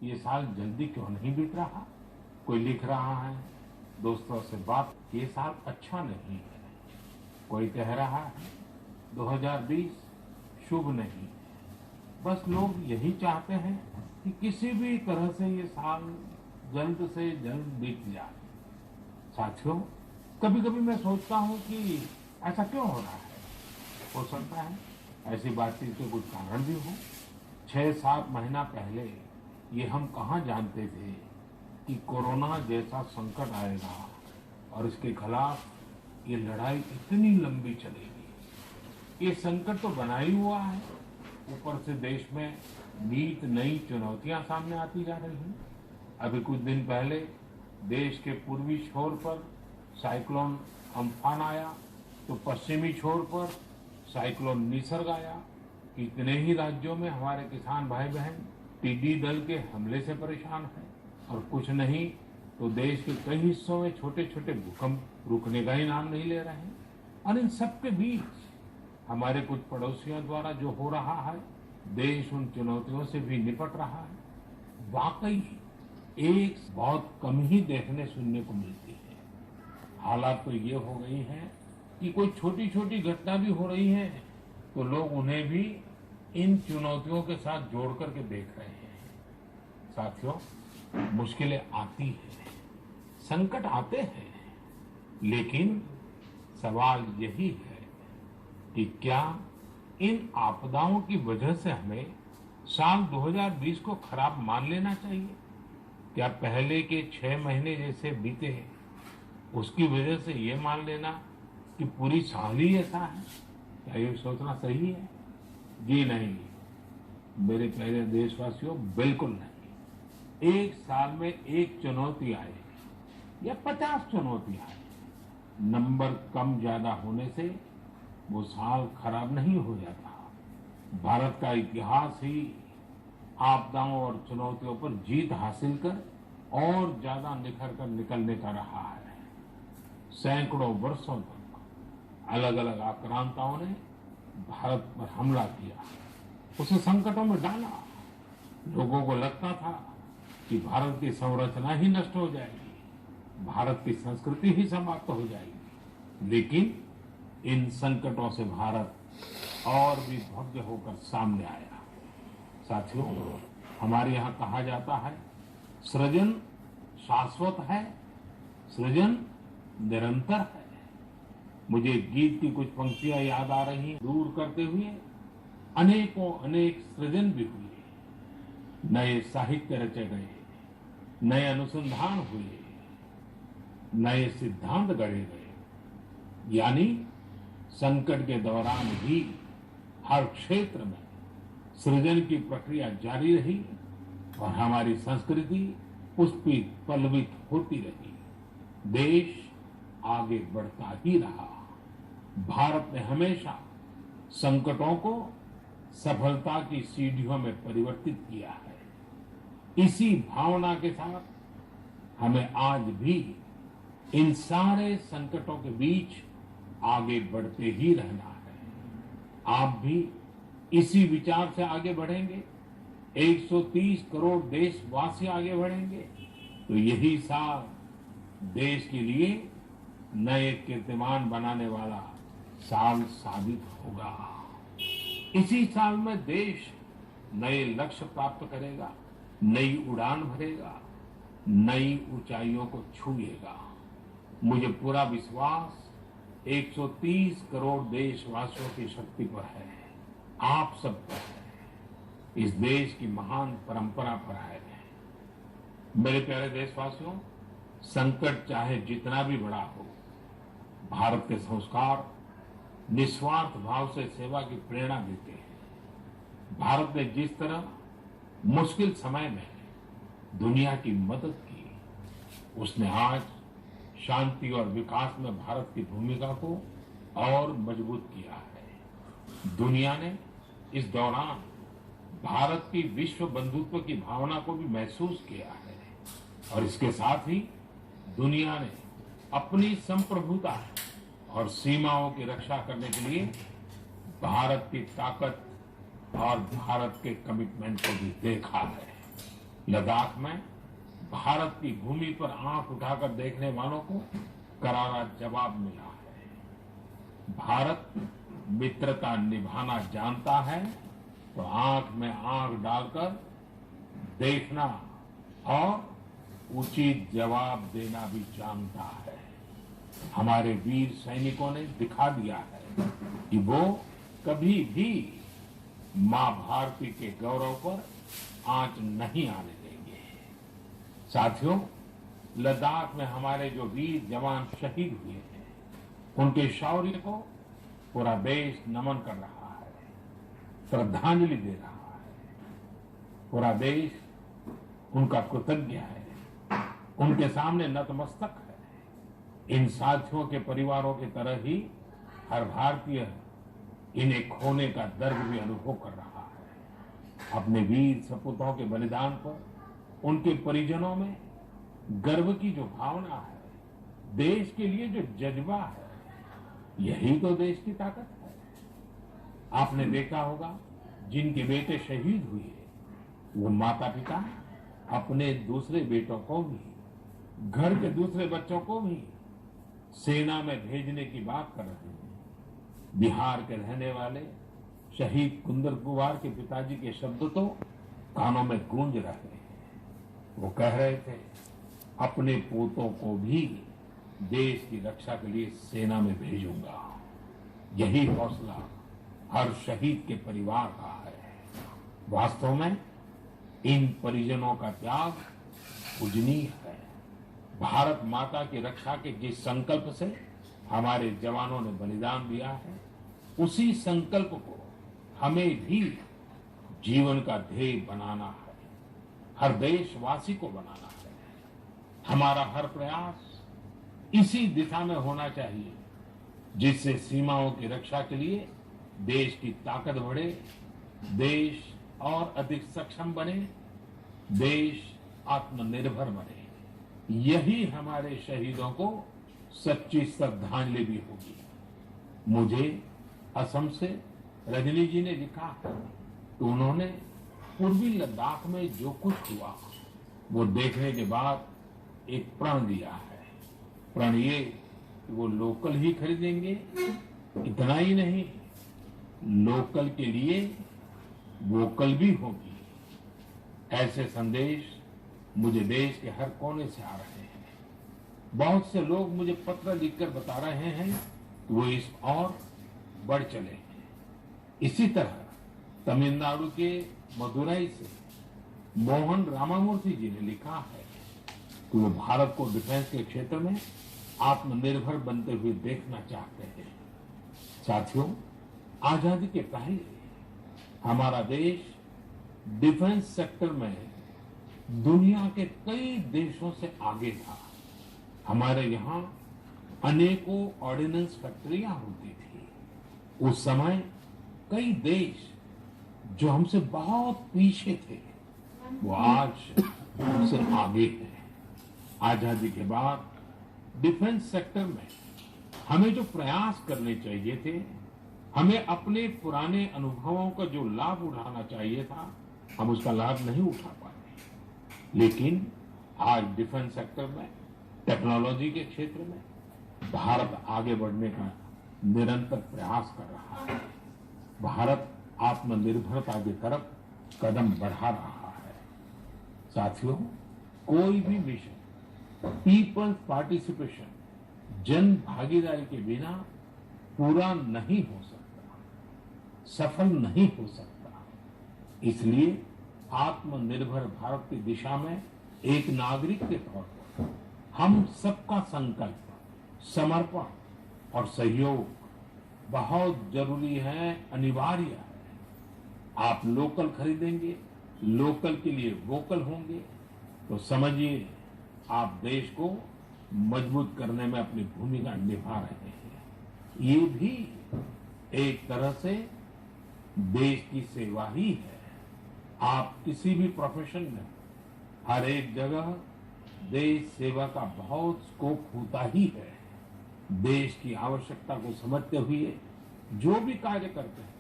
ये साल जल्दी क्यों नहीं बीत रहा। कोई लिख रहा है दोस्तों से बात, ये साल अच्छा नहीं है। कोई कह रहा है 2020 शुभ नहीं। बस लोग यही चाहते हैं कि किसी भी तरह से ये साल जल्द से जल्द बीत जाए। साथियों, कभी कभी मैं सोचता हूँ कि ऐसा क्यों हो रहा है। हो सकता है ऐसी बातचीत के कुछ कारण भी हो। 6-7 महीना पहले ये हम कहाँ जानते थे कि कोरोना जैसा संकट आएगा और इसके खिलाफ ये लड़ाई इतनी लंबी चलेगी। ये संकट तो बना ही हुआ है, ऊपर से देश में नित नई चुनौतियां सामने आती जा रही हैं। अभी कुछ दिन पहले देश के पूर्वी छोर पर साइक्लोन अम्फान आया, तो पश्चिमी छोर पर साइक्लोन निसर्ग आया। कितने ही राज्यों में हमारे किसान भाई बहन टिड्डी दल के हमले से परेशान हैं, और कुछ नहीं तो देश के कई हिस्सों में छोटे छोटे भूकंप रुकने का ही नाम नहीं ले रहे हैं। और इन सबके बीच हमारे कुछ पड़ोसियों द्वारा जो हो रहा है, देश उन चुनौतियों से भी निपट रहा है। वाकई एक बहुत कम ही देखने सुनने को मिलती है। हालात तो ये हो गई हैं कि कोई छोटी छोटी घटना भी हो रही है तो लोग उन्हें भी इन चुनौतियों के साथ जोड़ करके देख रहे हैं। साथियों, मुश्किलें आती हैं, संकट आते हैं, लेकिन सवाल यही है कि क्या इन आपदाओं की वजह से हमें साल 2020 को खराब मान लेना चाहिए? क्या पहले के 6 महीने जैसे बीते उसकी वजह से ये मान लेना कि पूरी साल ही ऐसा है? क्या ये सोचना सही है? जी नहीं मेरे प्यारे देशवासियों, बिल्कुल नहीं। एक साल में एक चुनौती आए या 50 चुनौती आए, नंबर कम ज्यादा होने से वो साल खराब नहीं हो जाता। भारत का इतिहास ही आपदाओं और चुनौतियों पर जीत हासिल कर और ज्यादा निखर कर निकलने का रहा है। सैकड़ों वर्षों तक अलग अलग आक्रांताओं ने भारत पर हमला किया, उसे संकटों में डाला। लोगों को लगता था कि भारत की संरचना ही नष्ट हो जाएगी, भारत की संस्कृति ही समाप्त हो जाएगी। लेकिन इन संकटों से भारत और भी भव्य होकर सामने आया। साथियों, हमारे यहाँ कहा जाता है, सृजन शाश्वत है, सृजन निरंतर है। मुझे गीत की कुछ पंक्तियां याद आ रही हैं। दूर करते हुए अनेकों अनेक सृजन भी हुए, नए साहित्य रचे गए, नए अनुसंधान हुए, नए सिद्धांत गढ़े गए। यानी संकट के दौरान भी हर क्षेत्र में सृजन की प्रक्रिया जारी रही और हमारी संस्कृति पुष्पित पल्लवित होती रही। देश आगे बढ़ता ही रहा। भारत ने हमेशा संकटों को सफलता की सीढ़ियों में परिवर्तित किया है। इसी भावना के साथ हमें आज भी इन सारे संकटों के बीच आगे बढ़ते ही रहना है। आप भी इसी विचार से आगे बढ़ेंगे, 130 करोड़ देशवासी आगे बढ़ेंगे, तो यही साल देश के लिए नए कीर्तिमान बनाने वाला साल साबित होगा। इसी साल में देश नए लक्ष्य प्राप्त करेगा, नई उड़ान भरेगा, नई ऊंचाइयों को छुएगा। मुझे पूरा विश्वास 130 करोड़ देशवासियों की शक्ति पर है, आप सब पर है, इस देश की महान परंपरा पर है। मेरे प्यारे देशवासियों, संकट चाहे जितना भी बड़ा हो, भारत के संस्कार निस्वार्थ भाव से सेवा की प्रेरणा देते हैं। भारत ने जिस तरह मुश्किल समय में दुनिया की मदद की, उसने आज शांति और विकास में भारत की भूमिका को और मजबूत किया है। दुनिया ने इस दौरान भारत की विश्व बंधुत्व की भावना को भी महसूस किया है, और इसके साथ ही दुनिया ने अपनी संप्रभुता और सीमाओं की रक्षा करने के लिए भारत की ताकत और भारत के कमिटमेंट को भी देखा है। लद्दाख में भारत की भूमि पर आंख उठाकर देखने वालों को करारा जवाब मिला है। भारत मित्रता निभाना जानता है तो आंख में आंख डालकर देखना और उचित जवाब देना भी जानता है। हमारे वीर सैनिकों ने दिखा दिया है कि वो कभी भी मां भारती के गौरव पर आंच नहीं आने देंगे। साथियों, लद्दाख में हमारे जो वीर जवान शहीद हुए हैं, उनके शौर्य को पूरा देश नमन कर रहा है, श्रद्धांजलि दे रहा है। पूरा देश उनका कृतज्ञ है, उनके सामने नतमस्तक है। इन साथियों के परिवारों की तरह ही हर भारतीय इन्हें खोने का दर्द भी अनुभव कर रहा है। अपने वीर सपूतों के बलिदान पर उनके परिजनों में गर्व की जो भावना है, देश के लिए जो जज्बा है, यही तो देश की ताकत है। आपने देखा होगा, जिनके बेटे शहीद हुए वो माता पिता अपने दूसरे बेटों को भी, घर के दूसरे बच्चों को भी सेना में भेजने की बात कर रहे हैं। बिहार के रहने वाले शहीद कुंदर कुंवर के पिताजी के शब्द तो कानों में गूंज रहे हैं। वो कह रहे थे, अपने पोतों को भी देश की रक्षा के लिए सेना में भेजूंगा। यही हौसला हर शहीद के परिवार का है। वास्तव में इन परिजनों का त्याग पूजनीय है। भारत माता की रक्षा के जिस संकल्प से हमारे जवानों ने बलिदान दिया है, उसी संकल्प को हमें भी जीवन का ध्येय बनाना है, हर देशवासी को बनाना है। हमारा हर प्रयास इसी दिशा में होना चाहिए, जिससे सीमाओं की रक्षा के लिए देश की ताकत बढ़े, देश और अधिक सक्षम बने, देश आत्मनिर्भर बने। यही हमारे शहीदों को सच्ची श्रद्धांजलि भी होगी। मुझे असम से रजनी जी ने लिखा है कि उन्होंने पूर्वी लद्दाख में जो कुछ हुआ वो देखने के बाद एक प्रण लिया है। प्रण ये कि वो लोकल ही खरीदेंगे, इतना ही नहीं, लोकल के लिए वोकल भी होगी। ऐसे संदेश मुझे देश के हर कोने से आ रहे हैं। बहुत से लोग मुझे पत्र लिखकर बता रहे हैं कि वो इस और बढ़ चले हैं। इसी तरह तमिलनाडु के मदुरई से मोहन रामामूर्ति जी ने लिखा है कि वो भारत को डिफेंस के क्षेत्र में आत्मनिर्भर बनते हुए देखना चाहते हैं। साथियों, आजादी के पहले हमारा देश डिफेंस सेक्टर में दुनिया के कई देशों से आगे था। हमारे यहाँ अनेकों ऑर्डिनेंस फैक्ट्रियां होती थी। उस समय कई देश जो हमसे बहुत पीछे थे, वो आज हमसे आगे हैं। आजादी के बाद डिफेंस सेक्टर में हमें जो प्रयास करने चाहिए थे, हमें अपने पुराने अनुभवों का जो लाभ उठाना चाहिए था, हम उसका लाभ नहीं उठा पाए। लेकिन आज डिफेंस सेक्टर में, टेक्नोलॉजी के क्षेत्र में भारत आगे बढ़ने का निरंतर प्रयास कर रहा है। भारत आत्मनिर्भरता की तरफ कदम बढ़ा रहा है। साथियों, कोई भी मिशन पीपल्स पार्टिसिपेशन, जन भागीदारी के बिना पूरा नहीं हो सकता, सफल नहीं हो सकता। इसलिए आत्मनिर्भर भारत की दिशा में एक नागरिक के तौर पर हम सबका संकल्प, समर्पण और सहयोग बहुत जरूरी है, अनिवार्य है। आप लोकल खरीदेंगे, लोकल के लिए वोकल होंगे, तो समझिए आप देश को मजबूत करने में अपनी भूमिका निभा रहे हैं। ये भी एक तरह से देश की सेवा ही है। आप किसी भी प्रोफेशन में, हर एक जगह देश सेवा का बहुत स्कोप होता ही है। देश की आवश्यकता को समझते हुए जो भी कार्य करते हैं,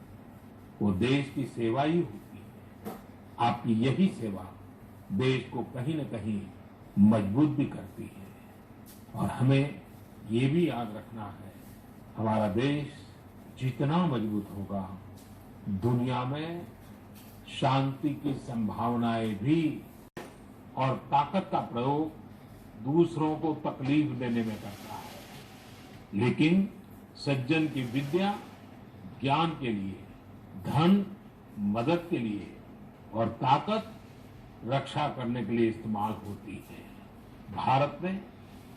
वो देश की सेवा ही होती है। आपकी यही सेवा देश को कहीं न कहीं मजबूत भी करती है। और हमें ये भी याद रखना है, हमारा देश जितना मजबूत होगा, दुनिया में शांति की संभावनाएं भी और ताकत का प्रयोग दूसरों को तकलीफ देने में करता है। लेकिन सज्जन की विद्या ज्ञान के लिए, धन मदद के लिए और ताकत रक्षा करने के लिए इस्तेमाल होती है। भारत ने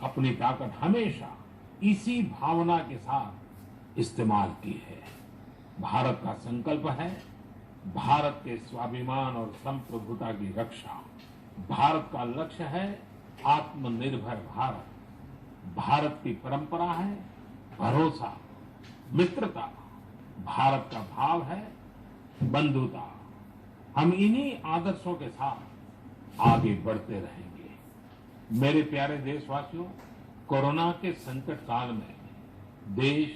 अपनी ताकत हमेशा इसी भावना के साथ इस्तेमाल की है। भारत का संकल्प है भारत के स्वाभिमान और संप्रभुता की रक्षा। भारत का लक्ष्य है आत्मनिर्भर भारत। भारत की परंपरा है भरोसा, मित्रता। भारत का भाव है बंधुता। हम इन्हीं आदर्शों के साथ आगे बढ़ते रहेंगे। मेरे प्यारे देशवासियों, कोरोना के संकट काल में देश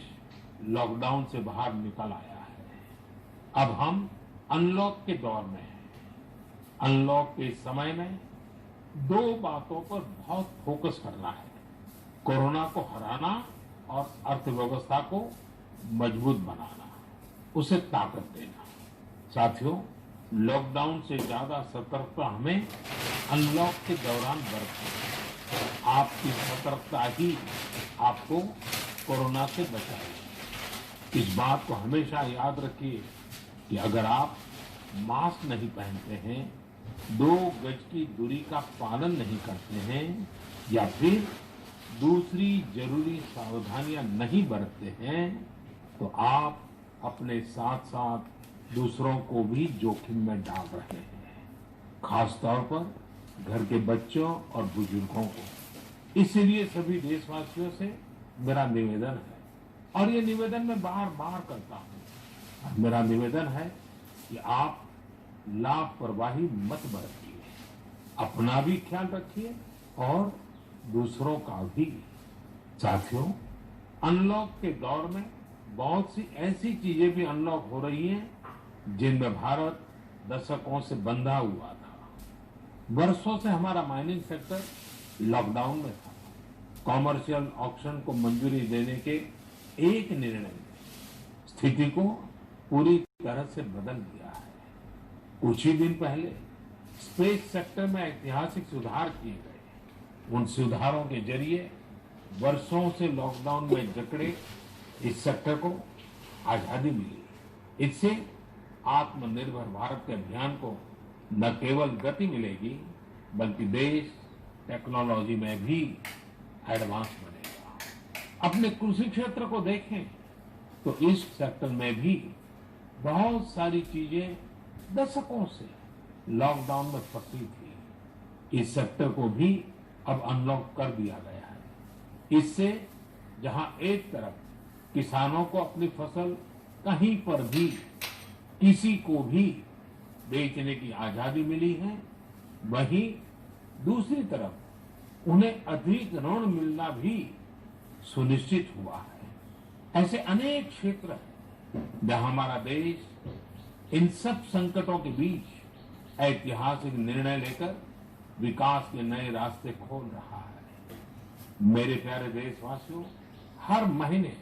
लॉकडाउन से बाहर निकल आया है। अब हम अनलॉक के दौर में हैं। अनलॉक के समय में दो बातों पर बहुत फोकस करना है, कोरोना को हराना और अर्थव्यवस्था को मजबूत बनाना, उसे ताकत देना। साथियों, लॉकडाउन से ज्यादा सतर्कता हमें अनलॉक के दौरान बरतनी है। आपकी सतर्कता ही आपको कोरोना से बचाएगी। इस बात को हमेशा याद रखिए कि अगर आप मास्क नहीं पहनते हैं, 2 गज की दूरी का पालन नहीं करते हैं या फिर दूसरी जरूरी सावधानियां नहीं बरतते हैं, तो आप अपने साथ साथ दूसरों को भी जोखिम में डाल रहे हैं, खासतौर पर घर के बच्चों और बुजुर्गों को। इसलिए सभी देशवासियों से मेरा निवेदन है, और ये निवेदन मैं बार बार करता हूं, मेरा निवेदन है कि आप लापरवाही मत बरतिए, अपना भी ख्याल रखिए और दूसरों का भी। साथियों, अनलॉक के दौर में बहुत सी ऐसी चीजें भी अनलॉक हो रही हैं जिनमें भारत दशकों से बंधा हुआ था। वर्षों से हमारा माइनिंग सेक्टर लॉकडाउन में था। कॉमर्शियल ऑक्शन को मंजूरी देने के एक निर्णय ने स्थिति को पूरी तरह से बदल दिया है। कुछ ही दिन पहले स्पेस सेक्टर में ऐतिहासिक सुधार किए गए। उन सुधारों के जरिए वर्षों से लॉकडाउन में जकड़े इस सेक्टर को आजादी मिली। इससे आत्मनिर्भर भारत के अभियान को न केवल गति मिलेगी, बल्कि देश टेक्नोलॉजी में भी एडवांस बनेगा। अपने कृषि क्षेत्र को देखें तो इस सेक्टर में भी बहुत सारी चीजें दशकों से लॉकडाउन में फंसी थी। इस सेक्टर को भी अब अनलॉक कर दिया गया है। इससे जहां एक तरफ किसानों को अपनी फसल कहीं पर भी किसी को भी बेचने की आजादी मिली है, वहीं दूसरी तरफ उन्हें अधिक ऋण मिलना भी सुनिश्चित हुआ है। ऐसे अनेक क्षेत्र हैं जहां हमारा देश इन सब संकटों के बीच ऐतिहासिक निर्णय लेकर विकास के नए रास्ते खोल रहा है। मेरे प्यारे देशवासियों, हर महीने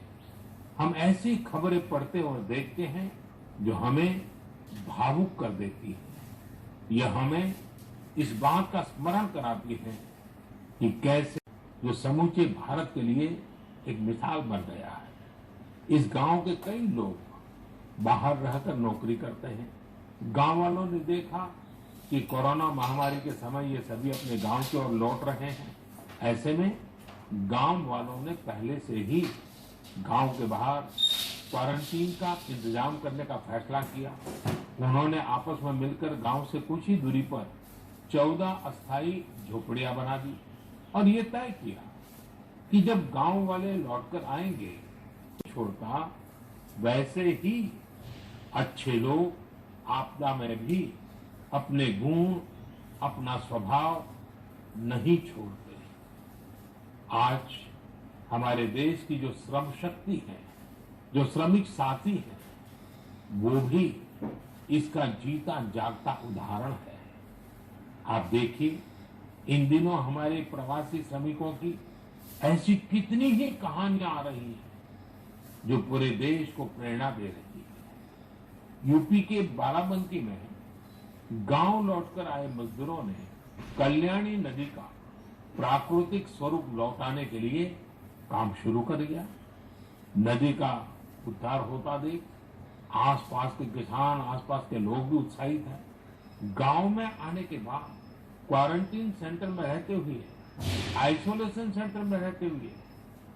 हम ऐसी खबरें पढ़ते और देखते हैं जो हमें भावुक कर देती है। यह हमें इस बात का स्मरण कराती है कि कैसे जो समूचे भारत के लिए एक मिसाल बन गया है। इस गांव के कई लोग बाहर रहकर नौकरी करते हैं। गांव वालों ने देखा कि कोरोना महामारी के समय ये सभी अपने गांव की ओर लौट रहे हैं। ऐसे में गांव वालों ने पहले से ही गांव के बाहर क्वारंटीन का इंतजाम करने का फैसला किया। उन्होंने आपस में मिलकर गांव से कुछ ही दूरी पर 14 अस्थायी झोपड़ियां बना दी और ये तय किया कि जब गांव वाले लौटकर आएंगे, छोड़ता वैसे ही अच्छे लोग आपदा में भी अपने गुण, अपना स्वभाव नहीं छोड़ते। आज हमारे देश की जो श्रम शक्ति है, जो श्रमिक साथी है, वो भी इसका जीता जागता उदाहरण है। आप देखिए, इन दिनों हमारे प्रवासी श्रमिकों की ऐसी कितनी ही कहानियां आ रही हैं जो पूरे देश को प्रेरणा दे रही है। यूपी के बाराबंकी में गांव लौटकर आए मजदूरों ने कल्याणी नदी का प्राकृतिक स्वरूप लौटाने के लिए काम शुरू कर दिया। नदी का उद्धार होता देख आसपास के किसान, आसपास के लोग भी उत्साहित हैं। गांव में आने के बाद क्वारंटीन सेंटर में रहते हुए, आइसोलेशन सेंटर में रहते हुए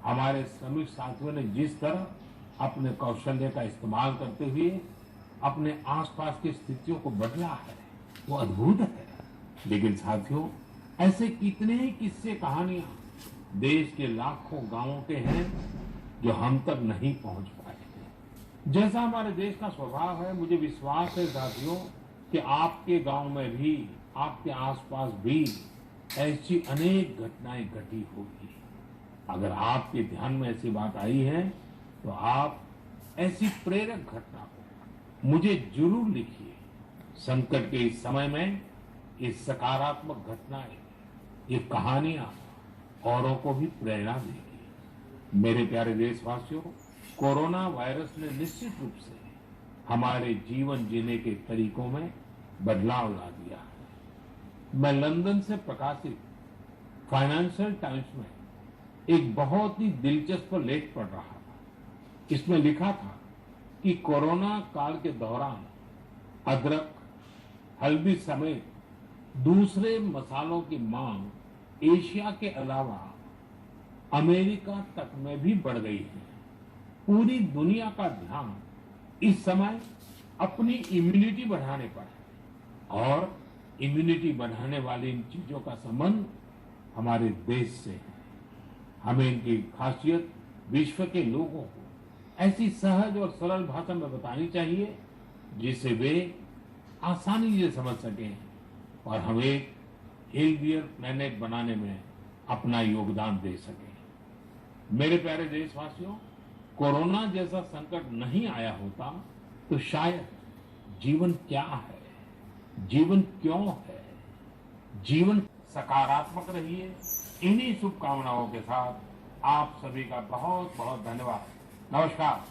हमारे श्रमिक साथियों ने जिस तरह अपने कौशल्य का इस्तेमाल करते हुए अपने आसपास की स्थितियों को बदला है, वो अद्भुत है। लेकिन साथियों, ऐसे कितने ही किस्से, कहानियां देश के लाखों गांवों के हैं जो हम तक नहीं पहुंच पाए। जैसा हमारे देश का स्वभाव है, मुझे विश्वास है साथियों कि आपके गांव में भी, आपके आसपास भी ऐसी अनेक घटनाएं घटी होगी। अगर आपके ध्यान में ऐसी बात आई है तो आप ऐसी प्रेरक घटना को मुझे जरूर लिखिए। संकट के इस समय में ये सकारात्मक घटनाएं, ये कहानियां औरों को भी प्रेरणा देगी। मेरे प्यारे देशवासियों, कोरोना वायरस ने निश्चित रूप से हमारे जीवन जीने के तरीकों में बदलाव ला दिया है। मैं लंदन से प्रकाशित फाइनेंशियल टाइम्स में एक बहुत ही दिलचस्प लेख पढ़ रहा था। इसमें लिखा था कि कोरोना काल के दौरान अदरक, हल्दी समेत दूसरे मसालों की मांग एशिया के अलावा अमेरिका तक में भी बढ़ गई है। पूरी दुनिया का ध्यान इस समय अपनी इम्यूनिटी बढ़ाने पर है और इम्यूनिटी बढ़ाने वाली इन चीजों का संबंध हमारे देश से है। हमें इनकी खासियत विश्व के लोगों को ऐसी सहज और सरल भाषा में बतानी चाहिए जिसे वे आसानी से समझ सकें और हम एक हेल्थियर प्लेनेट बनाने में अपना योगदान दे सकें। मेरे प्यारे देशवासियों, कोरोना जैसा संकट नहीं आया होता तो शायद जीवन क्या है, जीवन क्यों है, जीवन सकारात्मक रहिए। इन्हीं शुभकामनाओं के साथ आप सभी का बहुत बहुत धन्यवाद। नमस्कार।